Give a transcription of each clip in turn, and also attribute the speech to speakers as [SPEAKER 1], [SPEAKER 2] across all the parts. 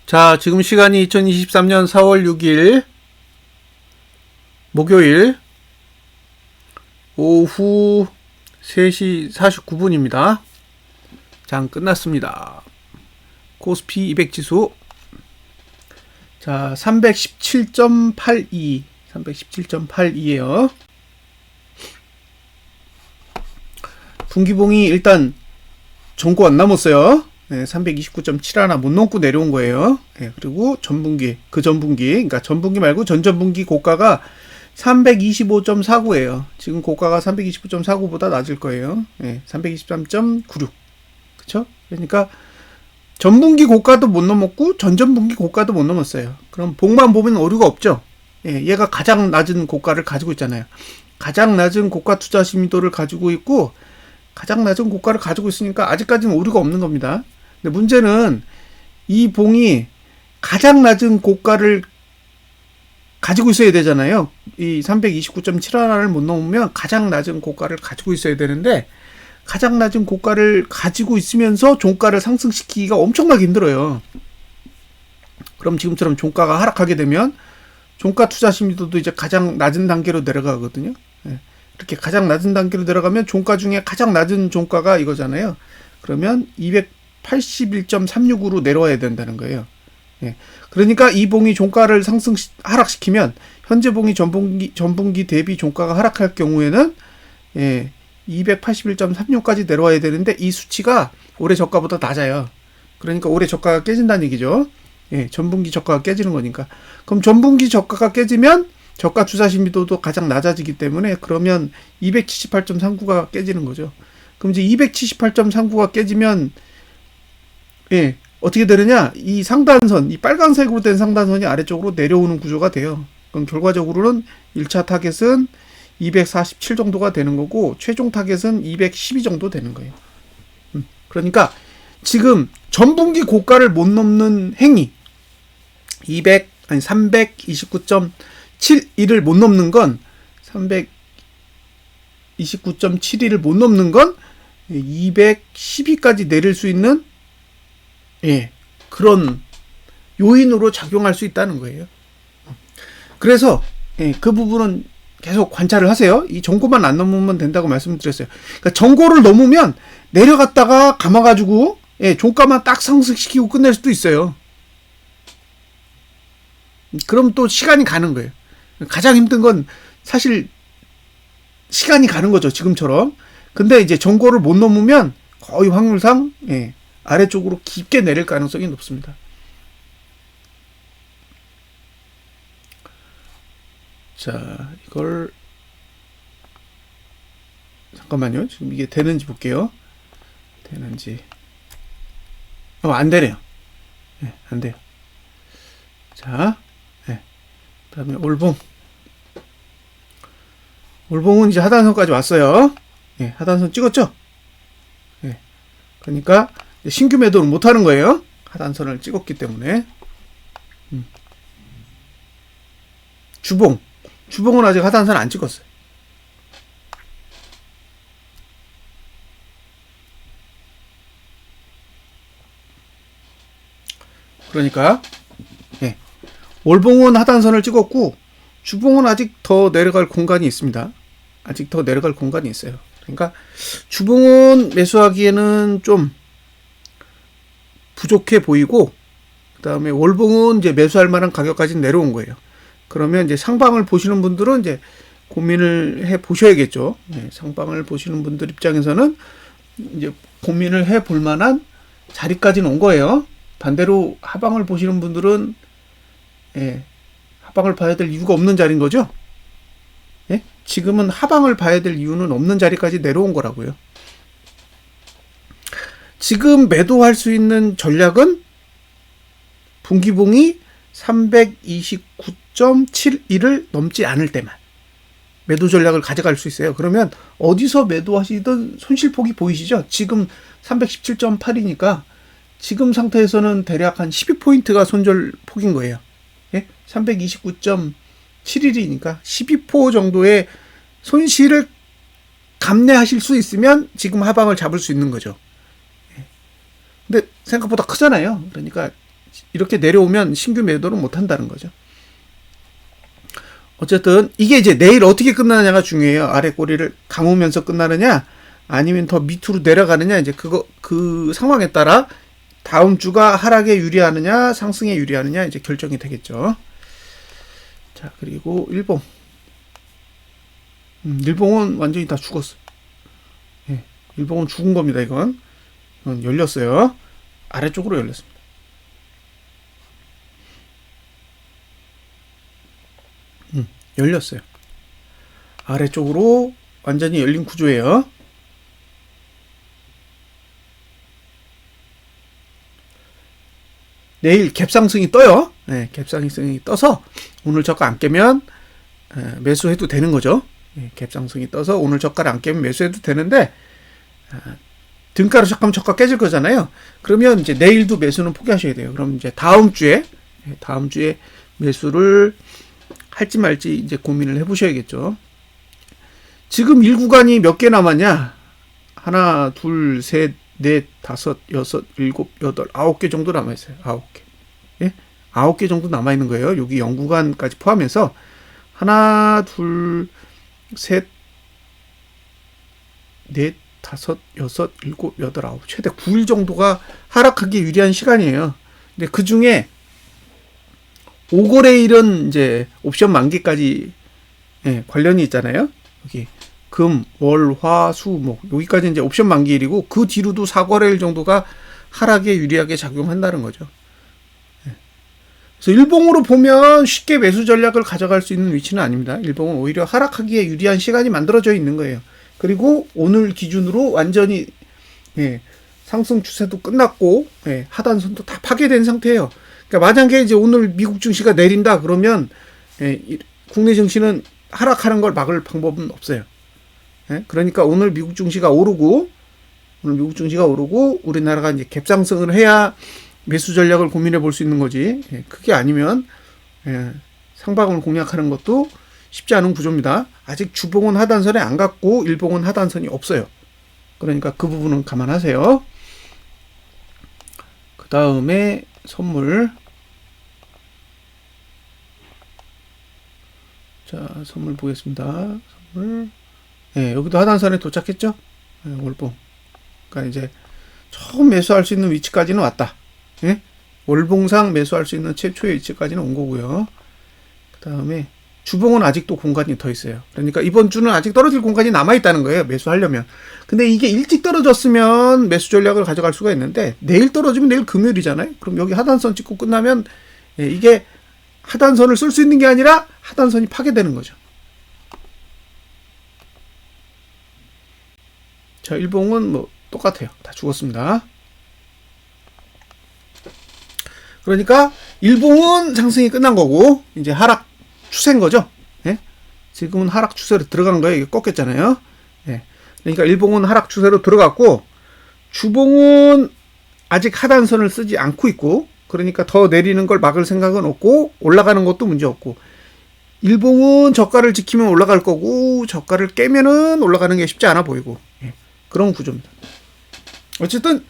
[SPEAKER 1] 자, 지금 시간이 2023년 4월 6일 목요일 오후 3시 49분입니다. 장 끝났습니다. 코스피 200 지수 자 317.82에요. 분기봉이 일단 전고 안 남았어요. 네, 329.71 못 넘고 내려온 거예요. 네, 그리고 전분기, 그러니까 전분기 말고 전전분기 고가가 325.49예요. 지금 고가가 325.49보다 낮을 거예요. 네, 323.96. 그쵸? 그러니까 전분기 고가도 못 넘었고 전전분기 고가도 못 넘었어요. 그럼 봉만 보면 오류가 없죠. 예, 얘가 가장 낮은 고가를 가지고 있잖아요. 가장 낮은 고가 투자 심도를 가지고 있고 가장 낮은 고가를 가지고 있으니까 아직까지는 오류가 없는 겁니다. 근데 문제는 이 봉이 가장 낮은 고가를 가지고 있어야 되잖아요. 이 329.71을 못 넘으면 가장 낮은 고가를 가지고 있어야 되는데 가장 낮은 고가를 가지고 있으면서 종가를 상승시키기가 엄청나게 힘들어요. 그럼 지금처럼 종가가 하락하게 되면 종가 투자 심리도도 이제 가장 낮은 단계로 내려가거든요. 이렇게 가장 낮은 단계로 내려가면 종가 중에 가장 낮은 종가가 이거잖아요. 그러면 281.36으로 내려와야 된다는 거예요. 그러니까 이 봉이 종가를 하락시키면 현재 봉이 전분기 대비 종가가 하락할 경우에는 281.36까지 내려와야 되는데 이 수치가 올해 저가보다 낮아요. 그러니까 올해 저가가 깨진다는 얘기죠. 전분기 저가가 깨지는 거니까. 그럼 전분기 저가가 깨지면 저가 투자 심리도도 가장 낮아지기 때문에 그러면 278.39가 깨지는 거죠. 그럼 이제 278.39가 깨지면 어떻게 되느냐? 이 상단선, 이 빨간색으로 된 상단선이 아래쪽으로 내려오는 구조가 돼요. 그럼 결과적으로는 1차 타겟은 247 정도가 되는 거고 최종 타겟은 212 정도 되는 거예요. 그러니까 지금 전분기 고가를 못 넘는 행위 329.71을 못 넘는 건 329.71을 못 넘는 건 212까지 내릴 수 있는 그런 요인으로 작용할 수 있다는 거예요. 그래서 그 부분은 계속 관찰을 하세요. 이 전고만 안 넘으면 된다고 말씀드렸어요. 그러니까 전고를 넘으면 내려갔다가 감아가지고 종가만 딱 상승시키고 끝낼 수도 있어요. 그럼 또 시간이 가는 거예요. 가장 힘든 건 사실 시간이 가는 거죠. 지금처럼. 근데 이제 전고를 못 넘으면 거의 확률상 아래쪽으로 깊게 내릴 가능성이 높습니다. 자, 이걸 잠깐만요. 지금 이게 되는지 볼게요. 되는지. 안 되네요. 안 돼요. 자, 그다음에 올봉. 올봉은 이제 하단선까지 왔어요. 하단선 찍었죠? 그러니까 신규 매도는 못 하는 거예요. 하단선을 찍었기 때문에. 주봉은 아직 하단선 안 찍었어요. 그러니까 올봉은 하단선을 찍었고 주봉은 아직 더 내려갈 공간이 있습니다. 아직 더 내려갈 공간이 있어요. 그러니까 주봉은 매수하기에는 좀 부족해 보이고 그 다음에 월봉은 이제 매수할 만한 가격까지 내려온 거예요. 그러면 이제 상방을 보시는 분들은 이제 고민을 해 보셔야겠죠. 상방을 보시는 분들 입장에서는 이제 고민을 해 볼 만한 자리까지는 온 거예요. 반대로 하방을 보시는 분들은 하방을 봐야 될 이유가 없는 자리인 거죠. 지금은 하방을 봐야 될 이유는 없는 자리까지 내려온 거라고요. 지금 매도할 수 있는 전략은 분기봉이 329.71을 넘지 않을 때만 매도 전략을 가져갈 수 있어요. 그러면 어디서 매도하시든 손실폭이 보이시죠? 지금 317.8이니까 지금 상태에서는 대략 한 12포인트가 손절폭인 거예요. 329.71이니까 12포 정도의 손실을 감내하실 수 있으면 지금 하방을 잡을 수 있는 거죠. 근데 생각보다 크잖아요. 그러니까 이렇게 내려오면 신규 매도를 못 한다는 거죠. 어쨌든 이게 이제 내일 어떻게 끝나느냐가 중요해요. 아래 꼬리를 감으면서 끝나느냐 아니면 더 밑으로 내려가느냐, 이제 그 상황에 따라 다음 주가 하락에 유리하느냐 상승에 유리하느냐 이제 결정이 되겠죠. 자, 그리고 일봉. 일봉은 완전히 다 죽었어. 예, 일봉은 죽은 겁니다. 이건 열렸어요. 아래쪽으로 열렸습니다. 열렸어요. 아래쪽으로 완전히 열린 구조예요. 내일 갭상승이 떠요. 네, 갭상승이 떠서 오늘 저가 안 깨면 매수해도 되는 거죠. 네, 갭상승이 떠서 오늘 저가를 안 깨면 매수해도 되는데 등가로 시작하면 저가 깨질 거잖아요. 그러면 이제 내일도 매수는 포기하셔야 돼요. 그럼 이제 다음 주에 매수를 할지 말지 이제 고민을 해보셔야겠죠. 지금 1구간이 몇 개 남았냐? 하나, 둘, 셋, 넷, 다섯, 여섯, 일곱, 여덟, 9개 정도 남아있어요. 9개. 예? 9개 정도 남아있는 거예요. 여기 0구간까지 포함해서 하나, 둘, 셋, 넷, 다섯, 여섯, 일곱, 여덟, 아홉, 최대 9일 정도가 하락하기 유리한 시간이에요. 근데 그 중에 5거래일은 이제 옵션 만기까지 관련이 있잖아요. 여기 금, 월, 화, 수, 목 여기까지 이제 옵션 만기일이고 그 뒤로도 4거래일 정도가 하락에 유리하게 작용한다는 거죠. 그래서 일봉으로 보면 쉽게 매수 전략을 가져갈 수 있는 위치는 아닙니다. 일봉은 오히려 하락하기에 유리한 시간이 만들어져 있는 거예요. 그리고 오늘 기준으로 완전히 상승 추세도 끝났고 하단선도 다 파괴된 상태예요. 그러니까 만약에 이제 오늘 미국 증시가 내린다 그러면 국내 증시는 하락하는 걸 막을 방법은 없어요. 그러니까 오늘 미국 증시가 오르고 우리나라가 이제 갭상승을 해야 매수 전략을 고민해 볼 수 있는 거지. 그게 아니면 상방을 공략하는 것도 쉽지 않은 구조입니다. 아직 주봉은 하단선에 안 갔고 일봉은 하단선이 없어요. 그러니까 그 부분은 감안하세요. 그 다음에 선물. 자, 선물 보겠습니다. 선물. 여기도 하단선에 도착했죠? 월봉. 그러니까 이제 처음 매수할 수 있는 위치까지는 왔다. 월봉상 매수할 수 있는 최초의 위치까지는 온 거고요. 그 다음에 주봉은 아직도 공간이 더 있어요. 그러니까 이번 주는 아직 떨어질 공간이 남아있다는 거예요. 매수하려면. 근데 이게 일찍 떨어졌으면 매수 전략을 가져갈 수가 있는데 내일 떨어지면 내일 금요일이잖아요. 그럼 여기 하단선 찍고 끝나면 이게 하단선을 쓸 수 있는 게 아니라 하단선이 파괴되는 거죠. 자, 일봉은 뭐 똑같아요. 다 죽었습니다. 그러니까 일봉은 상승이 끝난 거고 이제 하락 추세인 거죠. 지금은 하락 추세로 들어간 거예요. 이게 꺾였잖아요. 그러니까 일봉은 하락 추세로 들어갔고 주봉은 아직 하단선을 쓰지 않고 있고 그러니까 더 내리는 걸 막을 생각은 없고 올라가는 것도 문제 없고 일봉은 저가를 지키면 올라갈 거고 저가를 깨면은 올라가는 게 쉽지 않아 보이고 그런 구조입니다. 어쨌든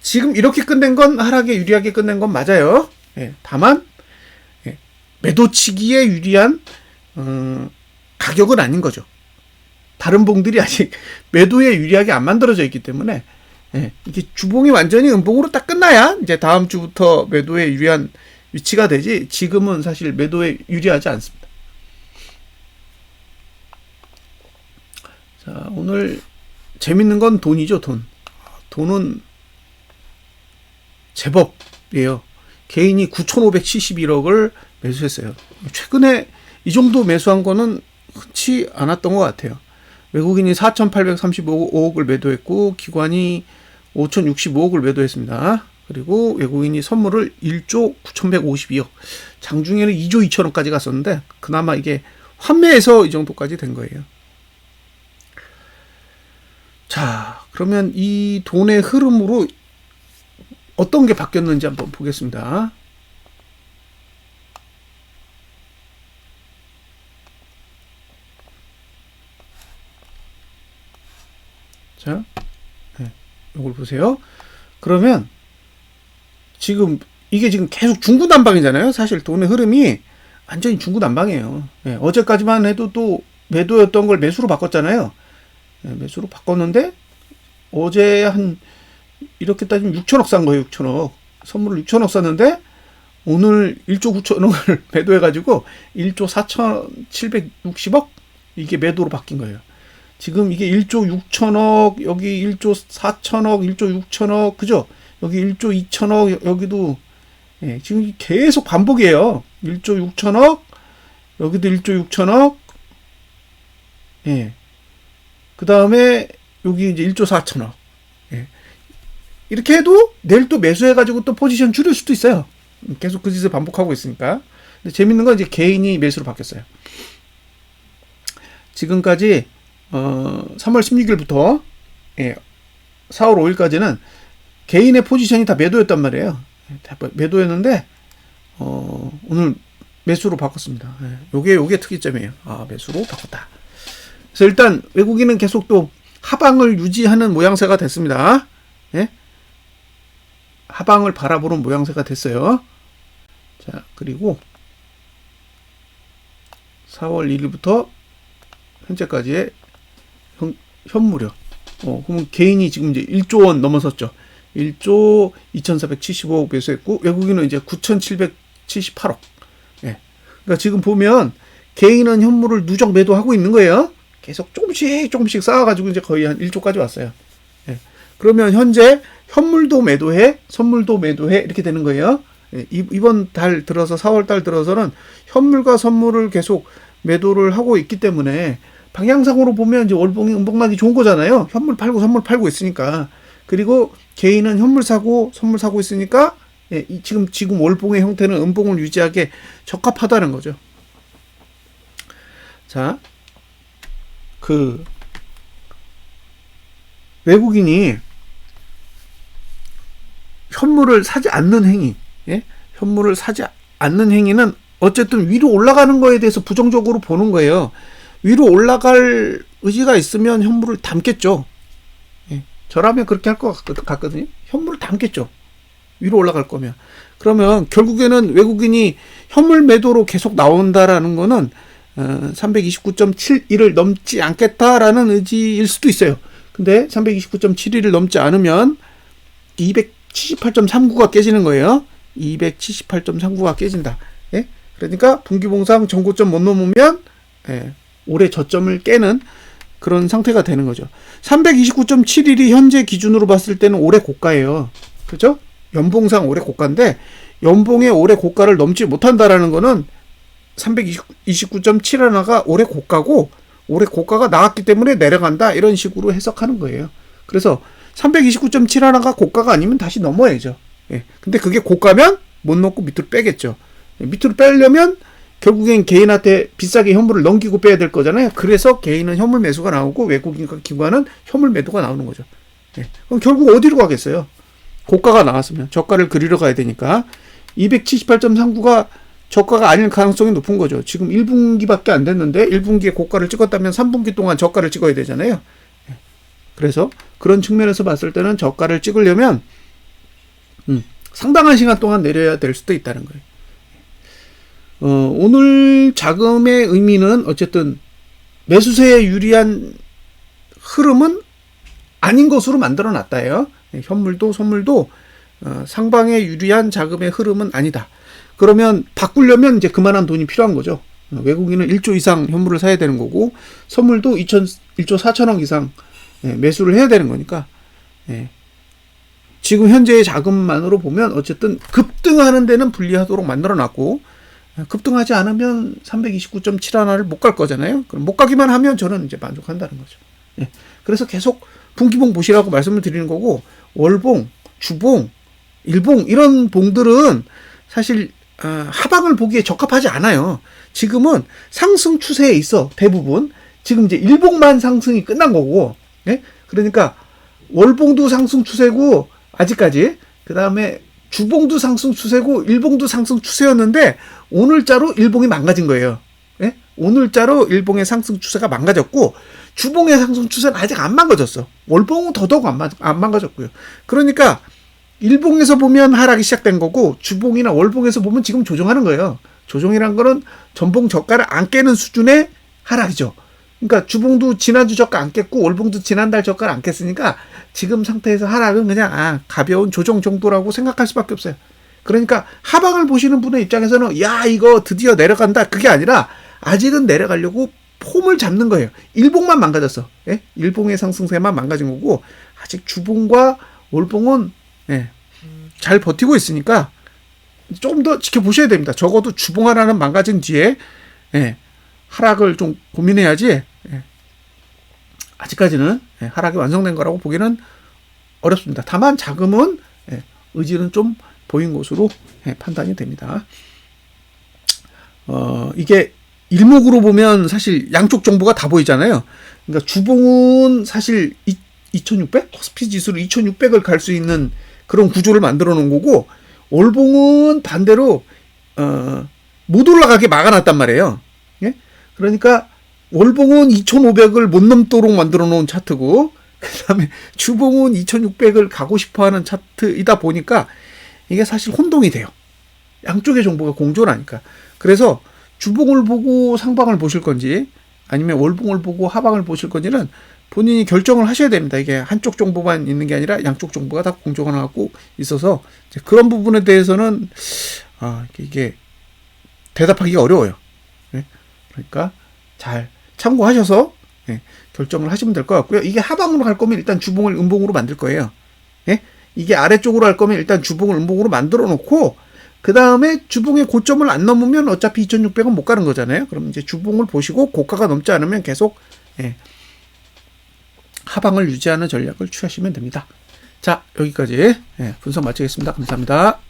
[SPEAKER 1] 지금 이렇게 끝낸 건 하락에 유리하게 끝낸 건 맞아요. 다만 매도치기에 유리한 가격은 아닌 거죠. 다른 봉들이 아직 매도에 유리하게 안 만들어져 있기 때문에 이게 주봉이 완전히 음봉으로 딱 끝나야 이제 다음 주부터 매도에 유리한 위치가 되지 지금은 사실 매도에 유리하지 않습니다. 자, 오늘 재밌는 건 돈이죠. 돈은 제법이에요. 개인이 9,571억을 매수했어요. 최근에 이 정도 매수한 거는 흔치 않았던 것 같아요. 외국인이 4,835억을 매도했고 기관이 5,065억을 매도했습니다. 그리고 외국인이 선물을 1조 9,152억. 장중에는 2조 2천억까지 갔었는데 그나마 이게 환매해서 이 정도까지 된 거예요. 자, 그러면 이 돈의 흐름으로 어떤 게 바뀌었는지 한번 보겠습니다. 자, 이걸 보세요. 그러면 지금 이게 지금 계속 중구난방이잖아요. 사실 돈의 흐름이 완전히 중구난방이에요. 예, 어제까지만 해도 또 매도였던 걸 매수로 바꿨잖아요. 예, 매수로 바꿨는데 어제 한 이렇게 따지면 6천억 산 거예요. 6천억. 선물을 6천억 샀는데 오늘 1조 9천억을 매도해가지고 1조 4,760억 이게 매도로 바뀐 거예요. 지금 이게 1조 6천억, 여기 1조 4천억, 1조 6천억, 그죠? 여기 1조 2천억, 여기도, 예, 지금 계속 반복이에요. 1조 6천억, 여기도 1조 6천억, 예. 그 다음에 여기 이제 1조 4천억. 예. 이렇게 해도 내일 또 매수해가지고 또 포지션 줄일 수도 있어요. 계속 그 짓을 반복하고 있으니까. 근데 재밌는 건 이제 개인이 매수로 바뀌었어요. 지금까지 3월 16일부터 4월 5일까지는 개인의 포지션이 다 매도였단 말이에요. 다 매도였는데 오늘 매수로 바꿨습니다. 요게 특이점이에요. 아, 매수로 바꿨다. 그래서 일단 외국인은 계속 또 하방을 유지하는 모양새가 됐습니다. 예? 하방을 바라보는 모양새가 됐어요. 자, 그리고 4월 1일부터 현재까지의 현무료. 그러면 개인이 지금 이제 1조 원 넘어섰죠. 1조 2,475억 매수했고, 외국인은 이제 9,778억. 예. 그러니까 지금 보면, 개인은 현물을 누적 매도하고 있는 거예요. 계속 조금씩 쌓아가지고 이제 거의 한 1조까지 왔어요. 예. 그러면 현재 현물도 매도해, 선물도 매도해, 이렇게 되는 거예요. 예. 이번 달 들어서, 4월 달 들어서는 현물과 선물을 계속 매도를 하고 있기 때문에, 방향상으로 보면 이제 월봉이 음봉나기 좋은 거잖아요. 현물 팔고 선물 팔고 있으니까. 그리고 개인은 현물 사고 선물 사고 있으니까 예, 지금 월봉의 형태는 음봉을 유지하기에 적합하다는 거죠. 자, 그 외국인이 현물을 사지 않는 행위, 예? 현물을 사지 않는 행위는 어쨌든 위로 올라가는 거에 대해서 부정적으로 보는 거예요. 위로 올라갈 의지가 있으면 현물을 담겠죠. 예. 저라면 그렇게 할 것 같거든요. 현물을 담겠죠. 위로 올라갈 거면. 그러면 결국에는 외국인이 현물 매도로 계속 나온다라는 거는 329.71을 넘지 않겠다라는 의지일 수도 있어요. 근데 329.71을 넘지 않으면 278.39가 깨지는 거예요. 278.39가 깨진다. 예? 그러니까 분기봉상 전고점 못 넘으면 예, 올해 저점을 깨는 그런 상태가 되는 거죠. 329.71이 현재 기준으로 봤을 때는 올해 고가예요. 그죠? 연봉상 올해 고가인데 연봉의 올해 고가를 넘지 못한다라는 거는 329.71가 올해 고가고 올해 고가가 나왔기 때문에 내려간다 이런 식으로 해석하는 거예요. 그래서 329.71가 고가가 아니면 다시 넘어야죠. 예. 근데 그게 고가면 못 넘고 밑으로 빼겠죠. 밑으로 빼려면 결국엔 개인한테 비싸게 현물을 넘기고 빼야 될 거잖아요. 그래서 개인은 현물 매수가 나오고 외국인과 기관은 현물 매도가 나오는 거죠. 예. 그럼 결국 어디로 가겠어요? 고가가 나왔으면 저가를 그리러 가야 되니까 278.39가 저가가 아닐 가능성이 높은 거죠. 지금 1분기밖에 안 됐는데 1분기에 고가를 찍었다면 3분기 동안 저가를 찍어야 되잖아요. 예. 그래서 그런 측면에서 봤을 때는 저가를 찍으려면 상당한 시간 동안 내려야 될 수도 있다는 거예요. 오늘 자금의 의미는 어쨌든 매수세에 유리한 흐름은 아닌 것으로 만들어 놨다예요. 현물도 선물도 상방에 유리한 자금의 흐름은 아니다. 그러면 바꾸려면 이제 그만한 돈이 필요한 거죠. 외국인은 1조 이상 현물을 사야 되는 거고 선물도 1조 4천억 이상 매수를 해야 되는 거니까 지금 현재의 자금만으로 보면 어쨌든 급등하는 데는 불리하도록 만들어 놨고 급등하지 않으면 329.71을 못 갈 거잖아요. 그럼 못 가기만 하면 저는 이제 만족한다는 거죠. 예. 그래서 계속 분기봉 보시라고 말씀을 드리는 거고 월봉, 주봉, 일봉 이런 봉들은 사실 하방을 보기에 적합하지 않아요. 지금은 상승 추세에 있어 대부분. 지금 이제 일봉만 상승이 끝난 거고, 예? 그러니까 월봉도 상승 추세고 아직까지 그 다음에 주봉도 상승 추세고 일봉도 상승 추세였는데 오늘자로 일봉이 망가진 거예요. 예? 오늘자로 일봉의 상승 추세가 망가졌고 주봉의 상승 추세는 아직 안 망가졌어. 월봉은 더더욱 안 망가졌고요. 그러니까 일봉에서 보면 하락이 시작된 거고 주봉이나 월봉에서 보면 지금 조정하는 거예요. 조정이란 거는 전봉 저가를 안 깨는 수준의 하락이죠. 그러니까 주봉도 지난주 저가 안 깼고 월봉도 지난달 저가를 안 깼으니까 지금 상태에서 하락은 그냥 가벼운 조정 정도라고 생각할 수밖에 없어요. 그러니까 하방을 보시는 분의 입장에서는 야 이거 드디어 내려간다 그게 아니라 아직은 내려가려고 폼을 잡는 거예요. 일봉만 망가졌어. 예? 일봉의 상승세만 망가진 거고 아직 주봉과 월봉은 예, 잘 버티고 있으니까 조금 더 지켜보셔야 됩니다. 적어도 주봉 하나는 망가진 뒤에 예, 하락을 좀 고민해야지 예, 아직까지는 예, 하락이 완성된 거라고 보기는 어렵습니다. 다만 자금은 예, 의지는 좀 보인 것으로 예, 판단이 됩니다. 이게 일목으로 보면 사실 양쪽 정보가 다 보이잖아요. 그러니까 주봉은 사실 2600? 코스피 지수로 2600을 갈 수 있는 그런 구조를 만들어 놓은 거고 월봉은 반대로 못 올라가게 막아놨단 말이에요. 예? 그러니까 월봉은 2500을 못 넘도록 만들어 놓은 차트고 그 다음에 주봉은 2600을 가고 싶어하는 차트이다 보니까 이게 사실 혼동이 돼요. 양쪽의 정보가 공존하니까. 그래서 주봉을 보고 상방을 보실 건지 아니면 월봉을 보고 하방을 보실 건지는 본인이 결정을 하셔야 됩니다. 이게 한쪽 정보만 있는 게 아니라 양쪽 정보가 다 공존하고 있어서 이제 그런 부분에 대해서는 이게 대답하기가 어려워요. 네? 그러니까 잘 참고하셔서 네, 결정을 하시면 될 것 같고요. 이게 하방으로 갈 거면 일단 주봉을 음봉으로 만들 거예요. 네? 이게 아래쪽으로 할 거면 일단 주봉을 음봉으로 만들어 놓고 그 다음에 주봉의 고점을 안 넘으면 어차피 2600은 못 가는 거잖아요. 그럼 이제 주봉을 보시고 고가가 넘지 않으면 계속 예, 하방을 유지하는 전략을 취하시면 됩니다. 자, 여기까지 예, 분석 마치겠습니다. 감사합니다.